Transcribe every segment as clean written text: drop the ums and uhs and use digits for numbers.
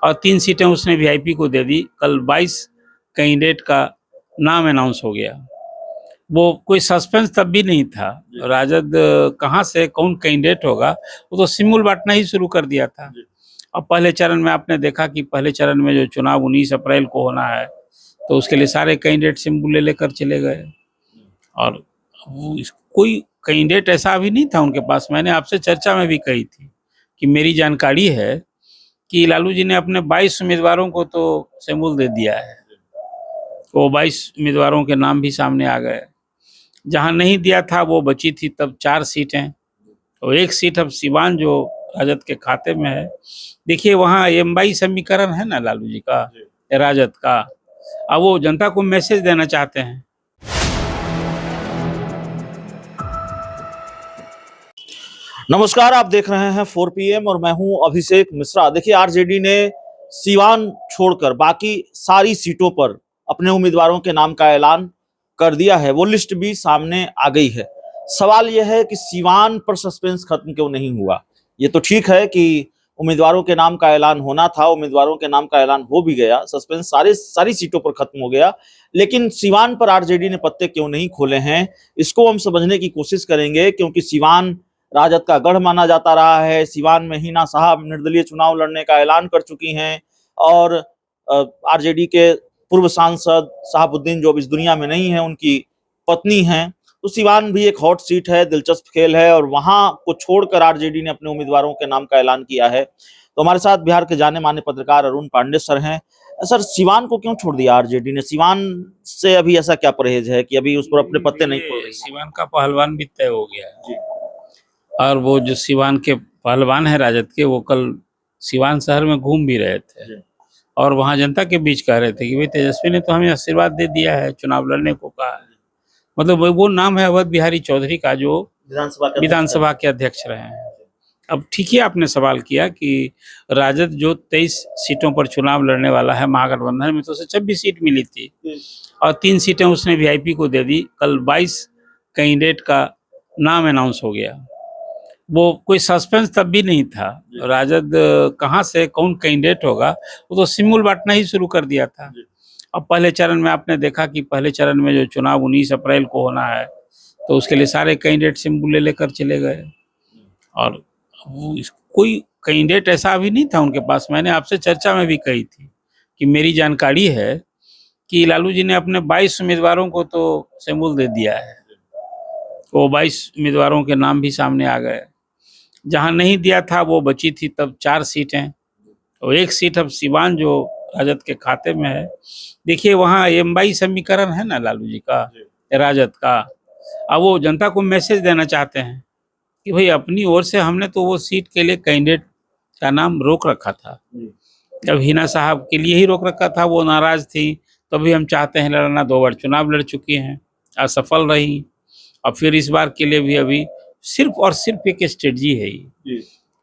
और 3 सीटें उसने वीआईपी को दे दी। कल 22 कैंडिडेट का नाम अनाउंस हो गया। वो कोई सस्पेंस तब भी नहीं था। राजद कहाँ से कौन कैंडिडेट होगा, वो तो सिमुल बांटना ही शुरू कर दिया था। अब पहले चरण में आपने देखा कि पहले चरण में जो चुनाव 19 अप्रैल को होना है, तो उसके लिए सारे कैंडिडेट सिंबल लेकर चले गए। और कोई कैंडिडेट ऐसा भी नहीं था उनके पास। मैंने आपसे चर्चा में भी कही थी कि मेरी जानकारी है कि लालू जी ने अपने 22 उम्मीदवारों को तो सिंबल दे दिया है। वो 22 उम्मीदवारों के नाम भी सामने आ गए। जहां नहीं दिया था वो बची थी तब 4 सीटें, और 1 सीट अब सिवान जो राजद के खाते में है। देखिए वहाँ एम22 समीकरण है ना लालू जी का, राजद का। अब वो जनता को मैसेज देना चाहते हैं। नमस्कार, आप देख रहे हैं 4 PM और मैं हूं अभिषेक मिश्रा। देखिए, आरजेडी ने सीवान छोड़कर बाकी सारी सीटों पर अपने उम्मीदवारों के नाम का ऐलान कर दिया है। वो लिस्ट भी सामने आ गई है। सवाल यह है कि सीवान पर सस्पेंस खत्म क्यों नहीं हुआ। ये तो ठीक है कि उम्मीदवारों के नाम का ऐलान होना था, उम्मीदवारों के नाम का ऐलान हो भी गया, सस्पेंस सारी सीटों पर खत्म हो गया, लेकिन सीवान पर आरजेडी ने पत्ते क्यों नहीं खोले हैं, इसको हम समझने की कोशिश करेंगे। क्योंकि सीवान राजद का गढ़ माना जाता रहा है। सीवान में हिना साहब निर्दलीय चुनाव लड़ने का ऐलान कर चुकी हैं और आरजेडी के पूर्व सांसद शहाबुद्दीन, जो अब इस दुनिया में नहीं है, उनकी पत्नी हैं। तो सीवान भी एक हॉट सीट है, दिलचस्प खेल है, और वहां को छोड़कर आरजेडी ने अपने उम्मीदवारों के नाम का ऐलान किया है। तो हमारे साथ बिहार के जाने माने पत्रकार अरुण पांडे सर हैं। सर, सीवान को क्यों छोड़ दिया आरजेडी ने? सीवान से अभी ऐसा क्या परहेज है कि अभी उस पर अपने पत्ते नहीं खोल रही? सीवान का पहलवान भी तय हो गया है। और वो जो सीवान के पहलवान है राजद के, वो कल सीवान शहर में घूम भी रहे थे और वहां जनता के बीच कह रहे थे कि भाई तेजस्वी ने तो हमें आशीर्वाद दे दिया है, चुनाव लड़ने को कहा है। मतलब वो नाम है अवध बिहारी चौधरी का, जो विधानसभा के अध्यक्ष रहे हैं। अब ठीक ही आपने सवाल किया कि राजद जो 23 सीटों पर चुनाव लड़ने वाला है, महागठबंधन में तो उसे 26 सीट मिली थी और 3 सीटें उसने वीआईपी को दे दी। कल 22 कैंडिडेट का नाम अनाउंस हो गया। वो कोई सस्पेंस तब भी नहीं था। राजद कहाँ से कौन कैंडिडेट होगा, वो तो सिमुल बांटना ही शुरू कर दिया था। अब पहले चरण में आपने देखा कि पहले चरण में जो चुनाव 19 अप्रैल को होना है, तो उसके लिए सारे कैंडिडेट सिंबल लेकर चले गए। और कोई कैंडिडेट ऐसा भी नहीं था उनके पास। मैंने आपसे चर्चा में भी कही थी कि मेरी जानकारी है कि लालू जी ने अपने 22 उम्मीदवारों को तो सिंबल दे दिया है। वो 22 उम्मीदवारों के नाम भी सामने आ गए। जहां नहीं दिया था वो बची थी तब 4 सीटें, और 1 सीट अब सिवान जो राजद के खाते में है। देखिए वहाँ एम22 समीकरण है ना लालू जी का, राजद का। अब वो जनता को मैसेज देना चाहते हैं कि भाई अपनी ओर से हमने तो वो सीट के लिए कैंडिडेट का नाम रोक रखा था। जब हिना साहब के लिए ही रोक रखा था, वो नाराज थी, तो भी हम चाहते हैं लड़ना। 2 बार चुनाव लड़ चुकी हैं, असफल रही, और फिर इस बार के लिए भी अभी सिर्फ और सिर्फ एक स्ट्रेटजी है ये।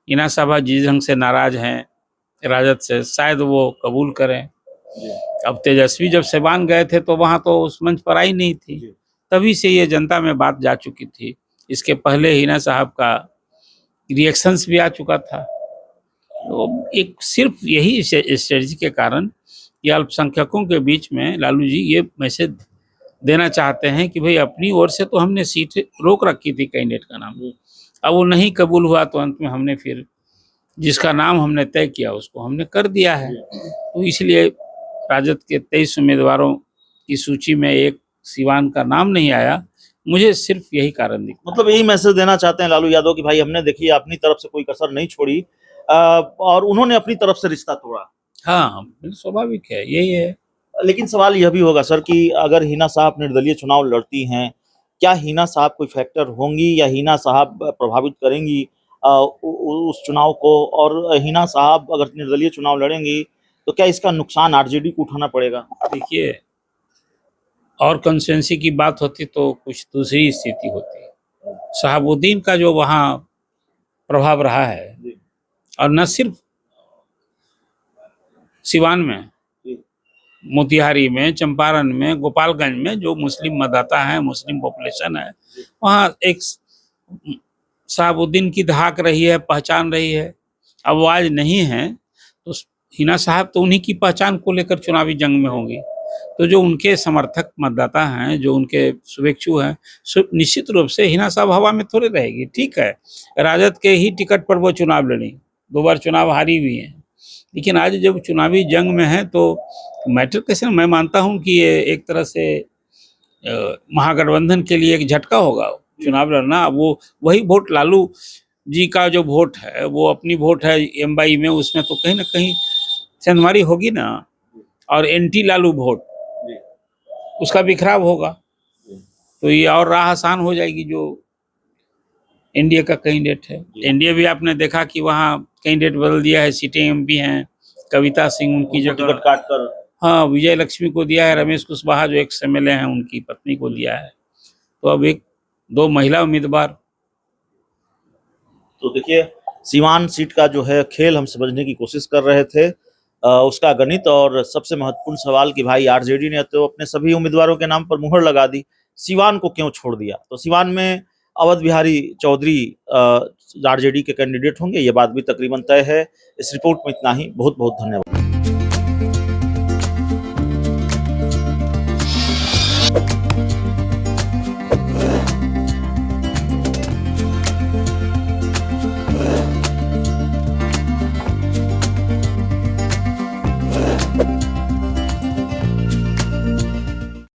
हिना साहब जिस ढंग से नाराज हैं राजद से, शायद वो कबूल करें। अब तेजस्वी जब सिवान गए थे तो वहां तो उस मंच पर आई नहीं थी, तभी से ये जनता में बात जा चुकी थी। इसके पहले हिना साहब का रिएक्शंस भी आ चुका था। तो एक सिर्फ यही स्ट्रेटजी के कारण ये अल्पसंख्यकों के बीच में लालू जी ये मैसेज देना चाहते हैं कि भाई अपनी ओर से तो हमने सीट रोक रखी थी कैंडिडेट का नाम, अब वो नहीं कबूल हुआ तो अंत में हमने फिर जिसका नाम हमने तय किया उसको हमने कर दिया है। तो इसलिए राजद के 23 उम्मीदवारों की सूची में एक सिवान का नाम नहीं आया। मुझे सिर्फ यही कारण दिखता। मतलब यही मैसेज देना चाहते हैं लालू यादव कि भाई हमने, देखिए, अपनी तरफ से कोई कसर नहीं छोड़ी और उन्होंने अपनी तरफ से रिश्ता तोड़ा। हाँ, स्वाभाविक है, यही है। लेकिन सवाल यह भी होगा सर कि अगर हिना साहब निर्दलीय चुनाव लड़ती हैं, क्या हिना साहब कोई फैक्टर होंगी या हिना साहब प्रभावित करेंगी उस चुनाव को? और हिना साहब अगर निर्दलीय चुनाव लड़ेंगी तो क्या इसका नुकसान आरजेडी को उठाना पड़ेगा? देखिए, और कंस्टिट्यूंसी की बात होती तो कुछ दूसरी स्थिति होती। शहाबुद्दीन का जो वहाँ प्रभाव रहा है, और न सिर्फ सिवान में, मोतिहारी में, चंपारण में, गोपालगंज में जो मुस्लिम मतदाता हैं, मुस्लिम पॉपुलेशन है, वहाँ एक शहाबुद्दीन की धाक रही है, पहचान रही है। अब वो आज नहीं है तो हिना साहब तो उन्हीं की पहचान को लेकर चुनावी जंग में होंगी। तो जो उनके समर्थक मतदाता हैं, जो उनके शुभेच्छु हैं, निश्चित रूप से हिना साहब हवा में थोड़े रहेगी। ठीक है, राजद के ही टिकट पर वो चुनाव लड़ी, 2 बार चुनाव हारी भी हैं, लेकिन आज जब चुनावी जंग में है तो मैटर कैसे, मैं मानता हूं कि ये एक तरह से महागठबंधन के लिए एक झटका होगा चुनाव लड़ना। वो वही वोट लालू जी का जो वोट है, वो अपनी वोट है एमवाई में, उसमें तो कहीं ना कहीं सेंधमारी होगी ना, और एंटी लालू वोट उसका बिखराव होगा। तो ये और राह आसान हो जाएगी जो एनडीए का कैंडिडेट है। एनडीए भी आपने देखा कि वहाँ कैंडिडेट बदल दिया है, सीटें एमपी हैं, कविता सिंह उनकी जगह टिकट काट कर हाँ विजय लक्ष्मी को दिया है, रमेश कुशवाहा जो एक्स एमएलए हैं उनकी पत्नी को दिया है। तो अब 2 महिला उम्मीदवार। तो देखिए, सीवान सीट का जो है खेल हम समझने की कोशिश कर रहे थे, उसका गणित, और सबसे महत्वपूर्ण सवाल कि भाई आरजेडी ने तो अपने सभी उम्मीदवारों के नाम पर मुहर लगा दी, सीवान को क्यों छोड़ दिया। तो सीवान में अवध बिहारी चौधरी आरजेडी के कैंडिडेट होंगे, ये बात भी तकरीबन तय है। इस रिपोर्ट में इतना ही। बहुत बहुत धन्यवाद।